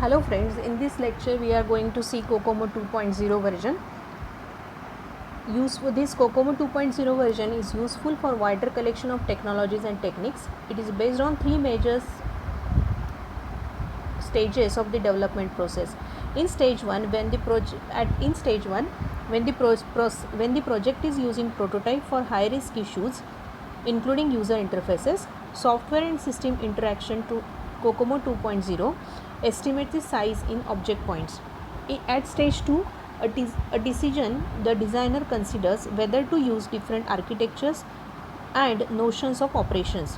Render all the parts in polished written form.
Hello friends, in this lecture we are going to see COCOMO 2.0 version. This COCOMO 2.0 version is useful for wider collection of technologies and techniques. It is based on three major stages of the development process. In stage 1, when the project is using prototype for high risk issues including user interfaces, software and system interaction, to COCOMO 2.0 estimate the size in object points. At stage 2, a decision the designer considers whether to use different architectures and notions of operations.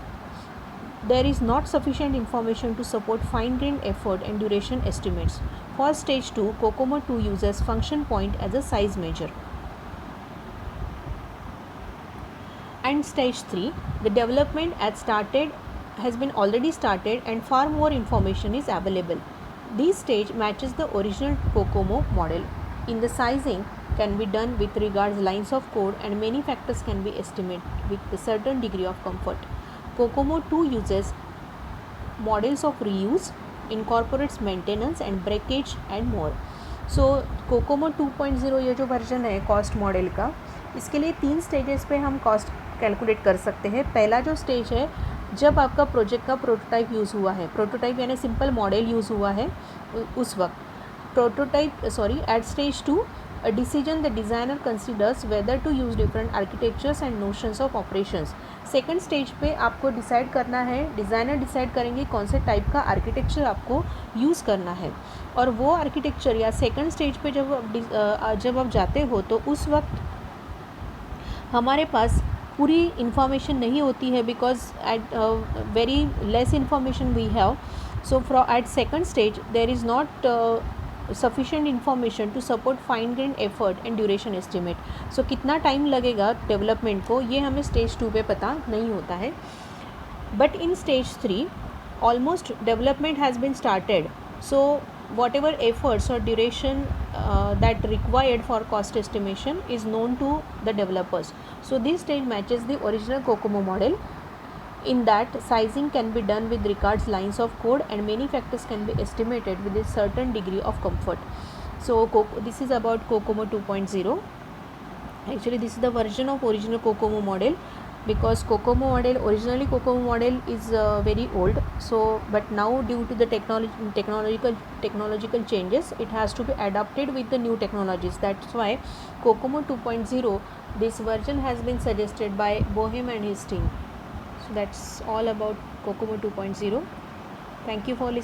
There is not sufficient information to support fine-grained effort and duration estimates. For stage 2, COCOMO 2 uses function point as a size measure. And stage 3, the development has been already started and far more information is available. This stage matches the original COCOMO model. In the sizing can be done with regards lines of code and many factors can be estimated with a certain degree of comfort. COCOMO 2 uses models of reuse, incorporates maintenance and breakage and more. So COCOMO 2.0 ये जो version है cost model का, इसके लिए 3 stages पे हम cost calculate कर सकते हैं. पहला जो स्टेज है जब आपका प्रोजेक्ट का प्रोटोटाइप यूज़ हुआ है, प्रोटोटाइप यानी सिंपल मॉडल यूज़ हुआ है, उस वक्त at stage 2, a decision the designer considers whether to use different architectures and notions of operations. Second stage पे आपको डिसाइड करना है, डिज़ाइनर डिसाइड करेंगे कौन से टाइप का आर्किटेक्चर आपको यूज़ करना है, और वो आर्किटेक्चर या सेकंड स्टेज पे जब आप जाते हो तो उस वक्त हमारे पास पूरी इंफॉर्मेशन नहीं होती है, because at very less information we have. So at second stage there is not sufficient information to support fine grained effort and duration estimate. So कितना टाइम लगेगा डेवलपमेंट को, ये हमें स्टेज 2 पे पता नहीं होता है. But in stage 3 almost development has been started, so whatever efforts or duration that required for cost estimation is known to the developers. So this stage matches the original COCOMO model. In that, sizing can be done with regards lines of code and many factors can be estimated with a certain degree of comfort. So this is about COCOMO 2.0. Actually this is the version of original COCOMO model, because originally COCOMO model is very old. So but now due to the technological changes, it has to be adapted with the new technologies. That's why COCOMO 2.0, this version has been suggested by Boehm and his team. So that's all about COCOMO 2.0. Thank you for listening.